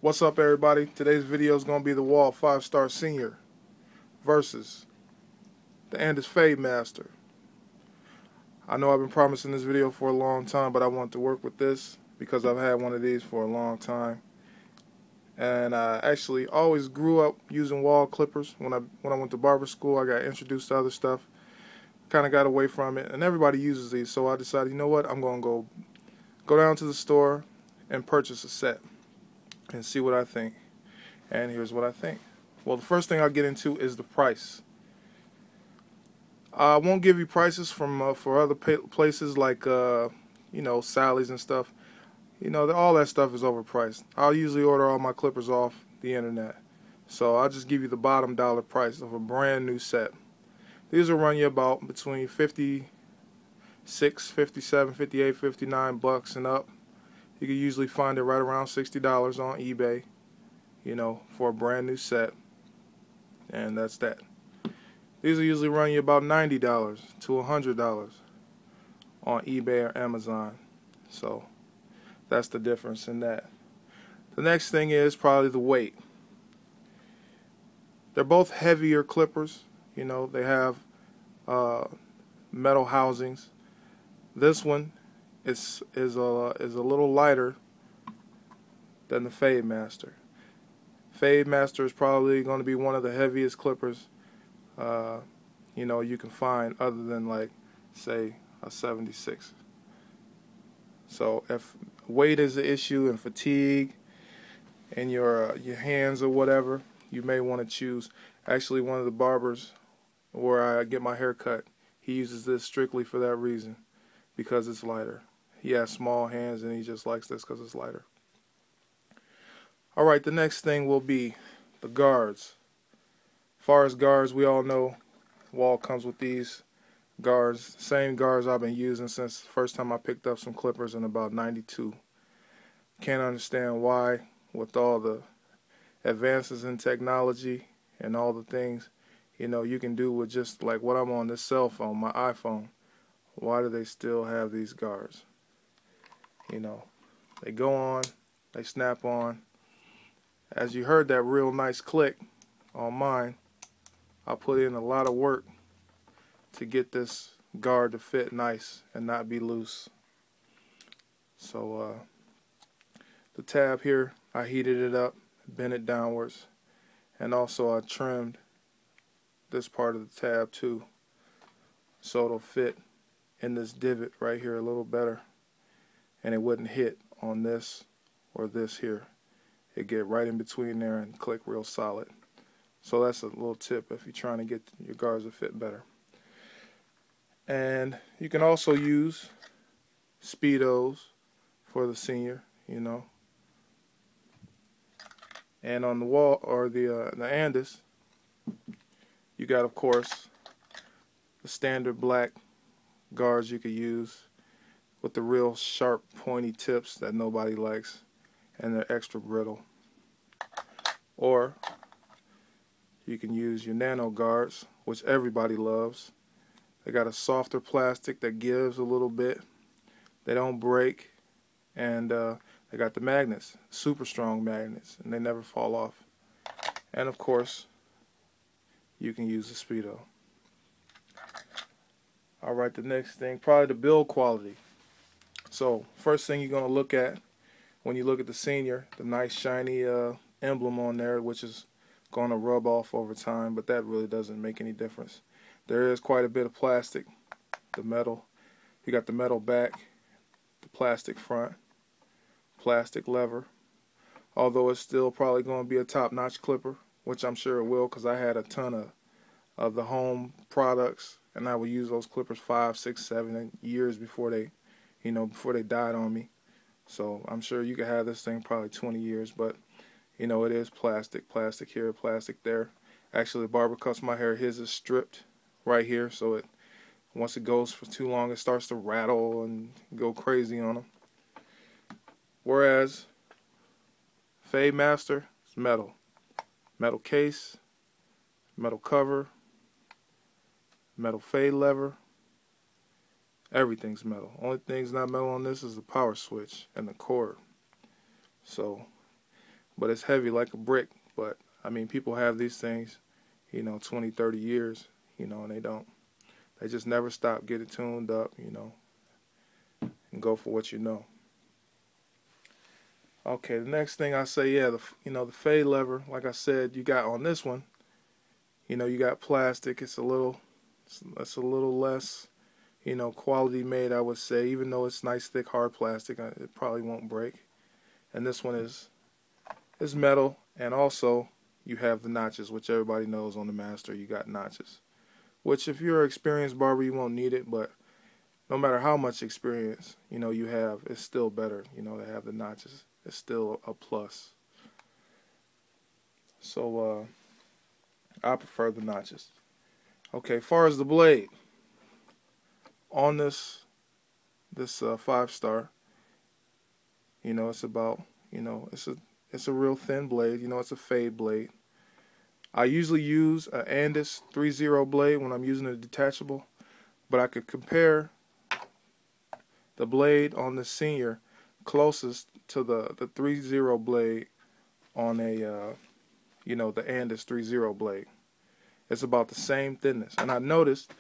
What's up, everybody? Today's video is going to be the Wahl 5-star senior versus the Andis Fade Master. I know I've been promising this video for a long time, but I want to work with this because I've had one of these for a long time. And I actually always grew up using Wahl clippers. When I went to barber school, I got introduced to other stuff. Kind of got away from it, and everybody uses these. So I decided, you know what? I'm going to go down to the store and purchase a set and see what I think. And here's what I think. Well, the first thing I'll get into is the price. I won't give you prices from for other places like Sally's and stuff. All that stuff is overpriced. I'll usually order all my clippers off the internet, so I'll just give you the bottom dollar price of a brand new set. These will run you about between 56, 57, 58, 59 bucks and up. You can usually find it right around $60 on eBay, for a brand new set. And that's that. These will usually run you about $90 to $100 on eBay or Amazon. So that's the difference in that. The next thing is probably the weight. They're both heavier clippers. They have metal housings. This one is a little lighter than the Fade Master. Fade Master is probably going to be one of the heaviest clippers you can find, other than, like, say, a 76. So if weight is the issue and fatigue in your hands or whatever, you may want to choose. Actually, one of the barbers where I get my hair cut, he uses this strictly for that reason, because it's lighter. He has small hands and he just likes this because it's lighter. Alright, the next thing will be the guards. As far as guards, we all know Wahl comes with these guards. Same guards I've been using since the first time I picked up some clippers in about '92. Can't understand why, with all the advances in technology and all the things you can do with just like what I'm on this cell phone, my iPhone. Why do they still have these guards? They go on, they snap on. As you heard that real nice click on mine, I put in a lot of work to get this guard to fit nice and not be loose. So the tab here, I heated it up, bent it downwards, and also I trimmed this part of the tab too, so it'll fit in this divot right here a little better, and it wouldn't hit on this or this here. It get right in between there and click real solid. So that's a little tip if you're trying to get your guards to fit better. And you can also use Speedos for the senior, And on the Wahl or the Andis, you got, of course, the standard black guards you could use with the real sharp, pointy tips that nobody likes, and they're extra brittle. Or you can use your nano guards, which everybody loves. They got a softer plastic that gives a little bit. They don't break, and they got the magnets, super strong magnets, and they never fall off. And of course, you can use the Speedo. Alright, the next thing, probably the build quality. So first thing you're going to look at when you look at the senior, the nice shiny emblem on there, which is going to rub off over time, but that really doesn't make any difference. There is quite a bit of plastic, the metal. You got the metal back, the plastic front, plastic lever. Although it's still probably going to be a top-notch clipper, which I'm sure it will, because I had a ton of the home products, and I would use those clippers 5, 6, 7 years before they died on me. So I'm sure you could have this thing probably 20 years, but it is plastic here, plastic there. Actually, the barber cuts my hair, his is stripped right here, so once it goes for too long, it starts to rattle and go crazy on them. Whereas Fade Master is metal. Metal case, metal cover, metal fade lever. Everything's metal. Only thing's not metal on this is the power switch and the cord. So but it's heavy like a brick. But I mean, people have these things, 20, 30 years, and they just never stop, get it tuned up, and go for what you know. Okay, the next thing I say, yeah, the fade lever, like I said, you got on this one, you got plastic. It's a little less, quality made, I would say, even though it's nice, thick, hard plastic, it probably won't break. And this one is metal, and also you have the notches, which everybody knows on the Master, you got notches. Which, if you're an experienced barber, you won't need it, but no matter how much experience, you have, it's still better, to have the notches. It's still a plus. So, I prefer the notches. Okay, as far as the blade, on this 5-star, it's about, it's a real thin blade, it's a fade blade. I usually use an Andis 3-0 blade when I'm using a detachable, but I could compare the blade on the Senior closest to the 3-0 blade on a the Andis 3-0 blade. It's about the same thinness, and I noticed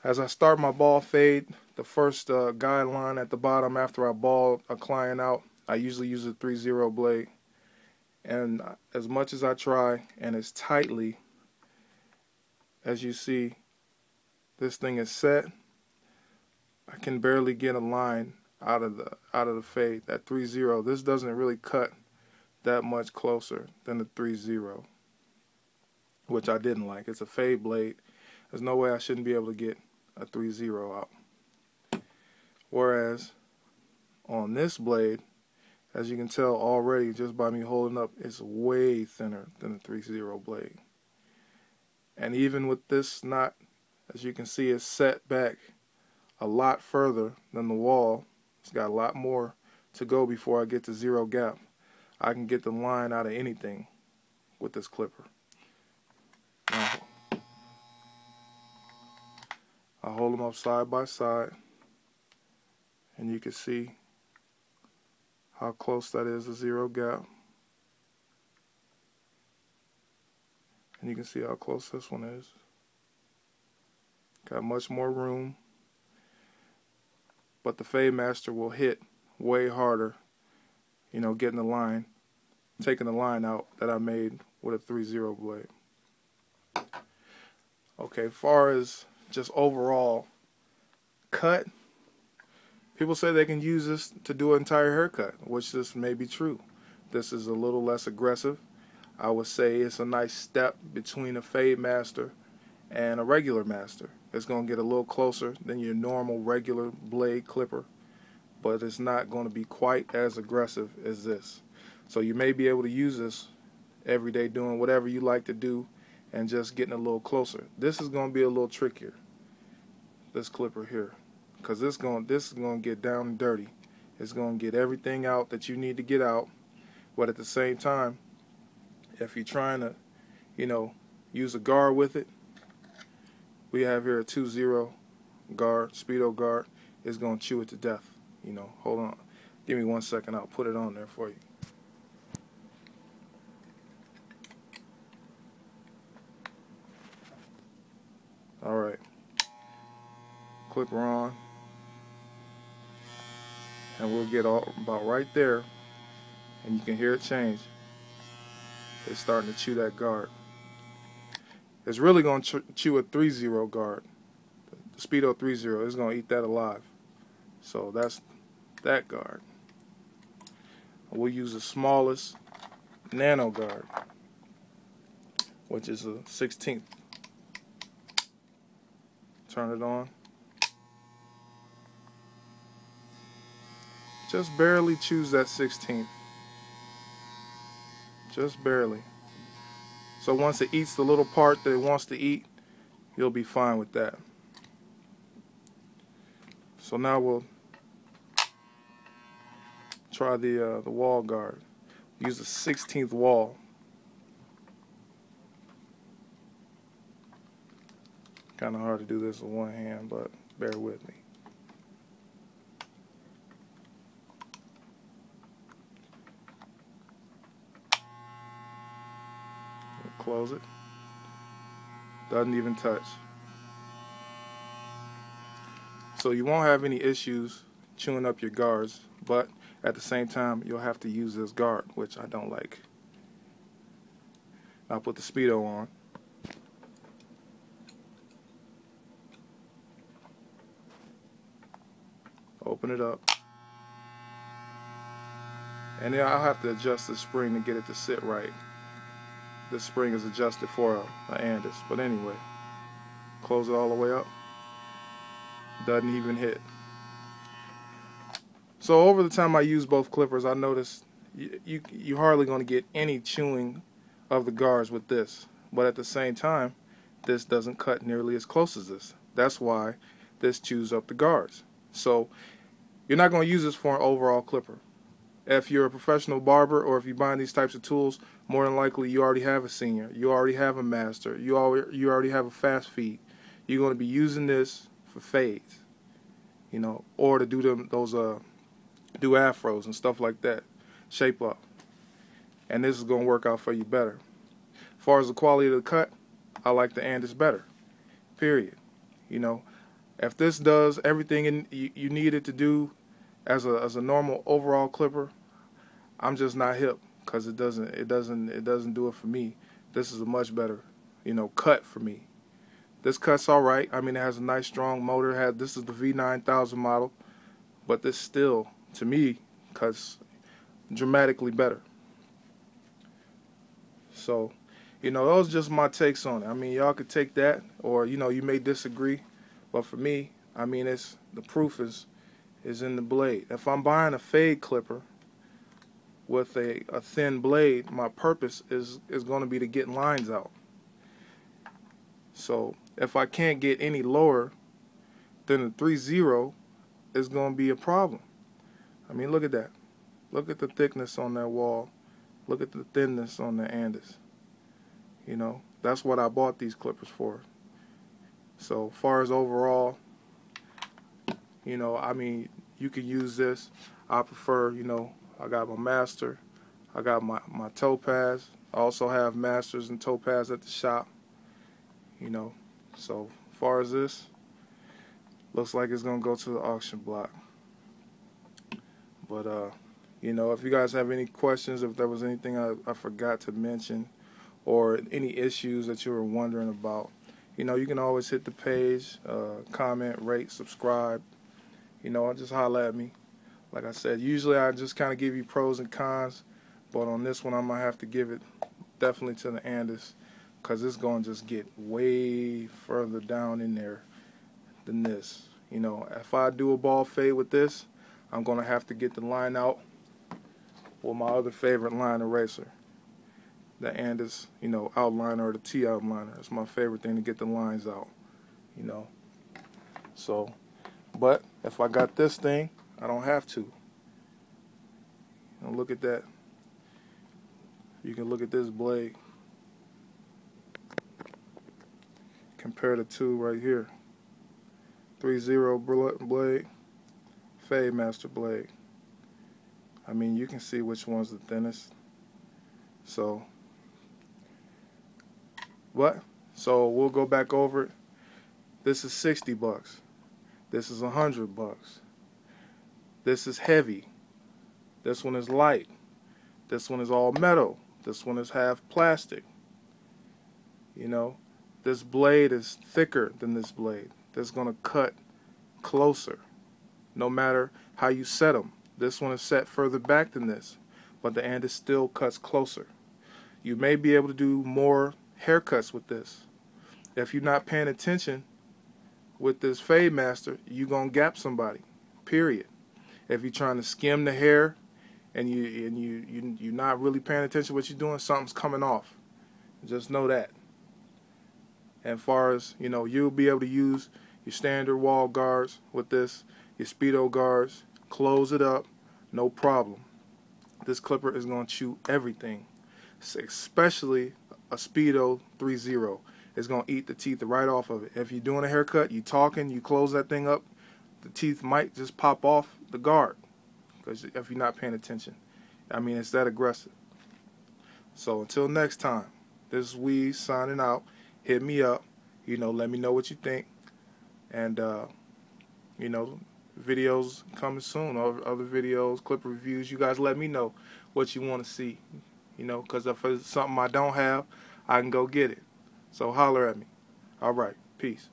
as I start my ball fade, the first guideline at the bottom after I ball a client out, I usually use a 3-0 blade, and as much as I try and as tightly as you see this thing is set, I can barely get a line out of the fade. That 3-0, this doesn't really cut that much closer than the 3-0, which I didn't like. It's a fade blade. There's no way I shouldn't be able to get a 3-0 out. Whereas on this blade, as you can tell already just by me holding up, it's way thinner than the 3-0 blade. And even with this knot, as you can see, it's set back a lot further than the Wahl. It's got a lot more to go before I get to zero gap. I can get the line out of anything with this clipper. Now, I hold them up side by side, and you can see how close that is to zero gap. And you can see how close this one is. Got much more room, but the Fade Master will hit way harder, getting the line, taking the line out that I made with a 3-0 blade. Okay, as far as just overall cut, people say they can use this to do an entire haircut, which this may be true. This is a little less aggressive. I would say it's a nice step between a Fade Master and a regular Master. It's going to get a little closer than your normal regular blade clipper, but it's not going to be quite as aggressive as this. So you may be able to use this every day doing whatever you like to do and just getting a little closer. This is going to be a little trickier, this clipper here, because this is going to get down and dirty. It's going to get everything out that you need to get out, but at the same time, if you're trying to, use a guard with it, we have here a 2-0 guard, speedo guard. It's going to chew it to death. Hold on. Give me 1 second. I'll put it on there for you. All right. Clipper on. And we'll get about right there, and you can hear it change. It's starting to chew that guard. It's really going to chew a 3-0 guard. The Speedo 3-0 is going to eat that alive. So that's that guard. We'll use the smallest nano guard, which is a 16th. Turn it on. Just barely choose that 16th. Just barely. So once it eats the little part that it wants to eat, you'll be fine with that. So now we'll try the Wahl guard. Use the 16th Wahl. Kind of hard to do this with one hand, but bear with me. close it. Doesn't even touch. So you won't have any issues chewing up your guards, but at the same time you'll have to use this guard, which I don't like. I'll put the Speedo on. Open it up. And then I'll have to adjust the spring to get it to sit right. This spring is adjusted for an Andis. But anyway, close it all the way up. Doesn't even hit. So over the time I use both clippers, I noticed you're hardly going to get any chewing of the guards with this. But at the same time, this doesn't cut nearly as close as this. That's why this chews up the guards. So you're not going to use this for an overall clipper. If you're a professional barber or if you're buying these types of tools, more than likely you already have a senior, you already have a master, you already have a fast feed. You're going to be using this for fades, you know, or to do do afros and stuff like that, shape up. And this is going to work out for you better. As far as the quality of the cut, I like the Andis better, period. You know, if this does everything you need it to do as a normal overall clipper, I'm just not hip, because it doesn't do it for me. This is a much better, you know, cut for me. This cut's all right. I mean, it has a nice strong motor. This is the V9000 model, but this still, to me, cuts dramatically better. So, you know, those are just my takes on it. I mean, y'all could take that, or you know, you may disagree, but for me, I mean, the proof is in the blade. If I'm buying a fade clipper with a thin blade, my purpose is going to be to get lines out. So if I can't get any lower than the 3.0, it's going to be a problem. I mean, look at that. Look at the thickness on that Wahl. Look at the thinness on the Andis. You know, that's what I bought these clippers for. So far as overall, you know, I mean, you can use this. I prefer, you know, I got my master, I got my topaz. I also have masters and topaz at the shop. You know, so far as this, looks like it's gonna go to the auction block. But you know, if you guys have any questions, if there was anything I forgot to mention, or any issues that you were wondering about, you know, you can always hit the page, comment, rate, subscribe. You know, just holler at me. Like I said, usually I just kind of give you pros and cons, but on this one I might have to give it definitely to the Andis, because it's going to just get way further down in there than this. You know, if I do a ball fade with this, I'm going to have to get the line out with my other favorite line eraser, the Andis, you know, outliner, or the T outliner. It's my favorite thing to get the lines out, you know. So, but if I got this thing, I don't have to. You know, look at that. You can look at this blade. Compare the two right here. 3.0 blade, Fade Master blade. I mean, you can see which one's the thinnest. So, what? So we'll go back over it. This is $60. This is $100. This is heavy. This one is light. This one is all metal. This one is half plastic. You know, this blade is thicker than this blade. That's going to cut closer, no matter how you set them. This one is set further back than this, but the Andis still cuts closer. You may be able to do more haircuts with this. If you're not paying attention with this Fade Master, you're going to gap somebody, period. If you're trying to skim the hair and you're not really paying attention to what you're doing, something's coming off. Just know that. And as far as, you know, you'll be able to use your standard Wahl guards with this, your Speedo guards, close it up, no problem. This clipper is going to chew everything, especially a Speedo 3.0. It's going to eat the teeth right off of it. If you're doing a haircut, you talking, you close that thing up, the teeth might just pop off the guard, because if you're not paying attention. I mean, it's that aggressive. So until next time. This is Weez signing out. Hit me up. Let me know what you think. And, videos coming soon. Other videos, clip reviews. You guys let me know what you want to see. Because if it's something I don't have, I can go get it. So holler at me. All right. Peace.